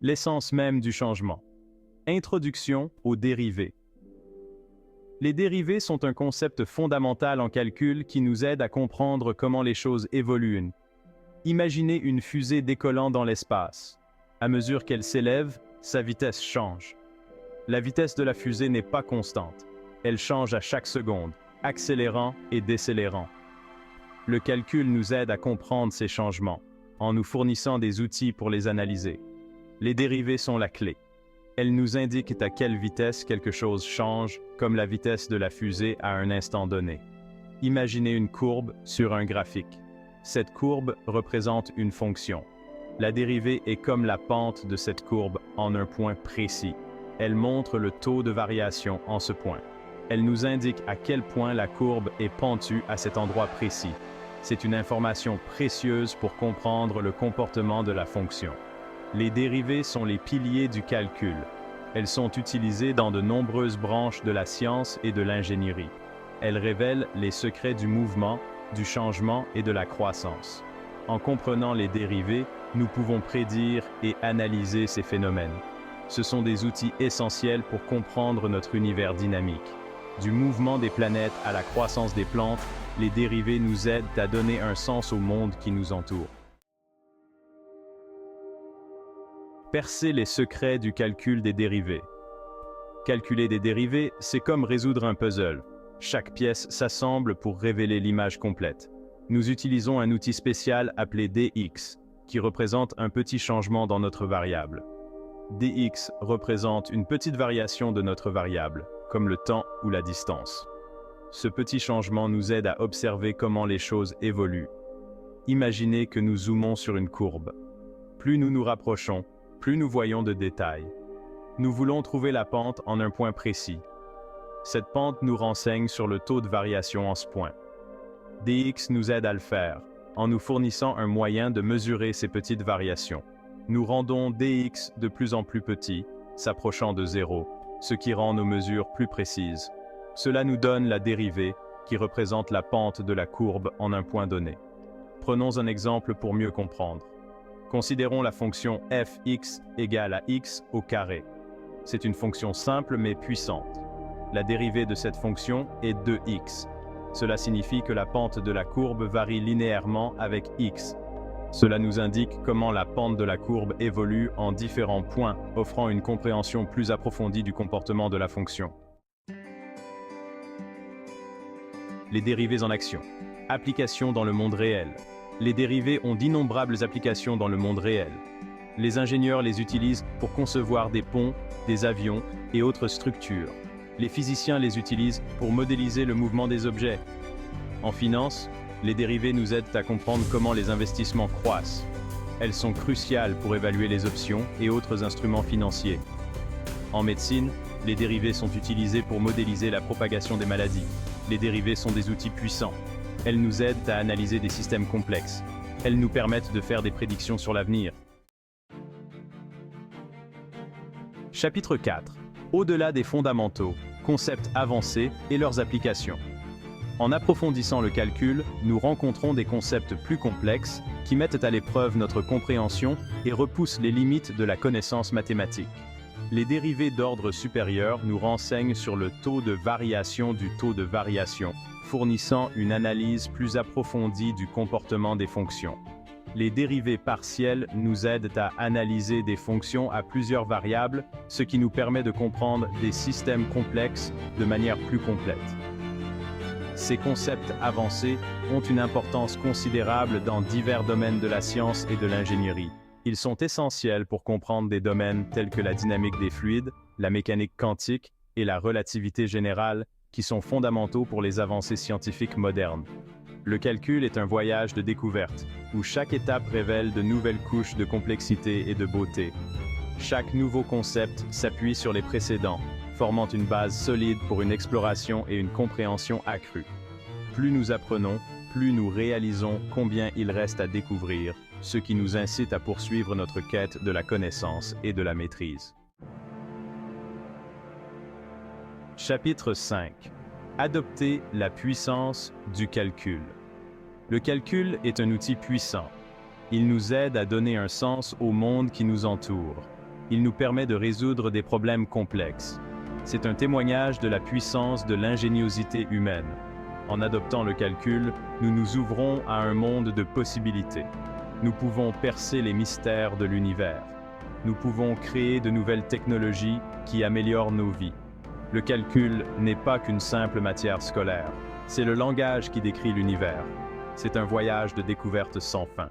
L'essence même du changement. Introduction aux dérivés. Les dérivés sont un concept fondamental en calcul qui nous aide à comprendre comment les choses évoluent. Imaginez une fusée décollant dans l'espace. À mesure qu'elle s'élève, sa vitesse change. La vitesse de la fusée n'est pas constante. Elle change à chaque seconde, accélérant et décélérant. Le calcul nous aide à comprendre ces changements, en nous fournissant des outils pour les analyser. Les dérivés sont la clé. Elles nous indiquent à quelle vitesse quelque chose change, comme la vitesse de la fusée à un instant donné. Imaginez une courbe sur un graphique. Cette courbe représente une fonction. La dérivée est comme la pente de cette courbe en un point précis. Elle montre le taux de variation en ce point. Elle nous indique à quel point la courbe est pentue à cet endroit précis. C'est une information précieuse pour comprendre le comportement de la fonction. Les dérivés sont les piliers du calcul. Elles sont utilisées dans de nombreuses branches de la science et de l'ingénierie. Elles révèlent les secrets du mouvement, du changement et de la croissance. En comprenant les dérivés, nous pouvons prédire et analyser ces phénomènes. Ce sont des outils essentiels pour comprendre notre univers dynamique. Du mouvement des planètes à la croissance des plantes, les dérivés nous aident à donner un sens au monde qui nous entoure. Percer les secrets du calcul des dérivés. Calculer des dérivés, c'est comme résoudre un puzzle. Chaque pièce s'assemble pour révéler l'image complète. Nous utilisons un outil spécial appelé dx, qui représente un petit changement dans notre variable. dx représente une petite variation de notre variable, comme le temps ou la distance. Ce petit changement nous aide à observer comment les choses évoluent. Imaginez que nous zoomons sur une courbe. Plus nous nous rapprochons, plus nous voyons de détails. Nous voulons trouver la pente en un point précis. Cette pente nous renseigne sur le taux de variation en ce point. dx nous aide à le faire, en nous fournissant un moyen de mesurer ces petites variations. Nous rendons dx de plus en plus petit, s'approchant de 0, ce qui rend nos mesures plus précises. Cela nous donne la dérivée, qui représente la pente de la courbe en un point donné. Prenons un exemple pour mieux comprendre. Considérons la fonction fx égale à x au carré. C'est une fonction simple mais puissante. La dérivée de cette fonction est 2x. Cela signifie que la pente de la courbe varie linéairement avec x. Cela nous indique comment la pente de la courbe évolue en différents points, offrant une compréhension plus approfondie du comportement de la fonction. Les dérivés en action. Applications dans le monde réel. Les dérivés ont d'innombrables applications dans le monde réel. Les ingénieurs les utilisent pour concevoir des ponts, des avions et autres structures. Les physiciens les utilisent pour modéliser le mouvement des objets. En finance, les dérivés nous aident à comprendre comment les investissements croissent. Elles sont cruciales pour évaluer les options et autres instruments financiers. En médecine, les dérivés sont utilisés pour modéliser la propagation des maladies. Les dérivés sont des outils puissants. Elles nous aident à analyser des systèmes complexes. Elles nous permettent de faire des prédictions sur l'avenir. Chapitre 4. Au-delà des fondamentaux, concepts avancés et leurs applications. En approfondissant le calcul, nous rencontrons des concepts plus complexes qui mettent à l'épreuve notre compréhension et repoussent les limites de la connaissance mathématique. Les dérivés d'ordre supérieur nous renseignent sur le taux de variation du taux de variation, fournissant une analyse plus approfondie du comportement des fonctions. Les dérivés partiels nous aident à analyser des fonctions à plusieurs variables, ce qui nous permet de comprendre des systèmes complexes de manière plus complète. Ces concepts avancés ont une importance considérable dans divers domaines de la science et de l'ingénierie. Ils sont essentiels pour comprendre des domaines tels que la dynamique des fluides, la mécanique quantique et la relativité générale, qui sont fondamentaux pour les avancées scientifiques modernes. Le calcul est un voyage de découverte, où chaque étape révèle de nouvelles couches de complexité et de beauté. Chaque nouveau concept s'appuie sur les précédents, formant une base solide pour une exploration et une compréhension accrue. Plus nous apprenons, plus nous réalisons combien il reste à découvrir, ce qui nous incite à poursuivre notre quête de la connaissance et de la maîtrise. Chapitre 5. Adopter la puissance du calcul. Le calcul est un outil puissant. Il nous aide à donner un sens au monde qui nous entoure. Il nous permet de résoudre des problèmes complexes. C'est un témoignage de la puissance de l'ingéniosité humaine. En adoptant le calcul, nous nous ouvrons à un monde de possibilités. Nous pouvons percer les mystères de l'univers. Nous pouvons créer de nouvelles technologies qui améliorent nos vies. Le calcul n'est pas qu'une simple matière scolaire. C'est le langage qui décrit l'univers. C'est un voyage de découverte sans fin.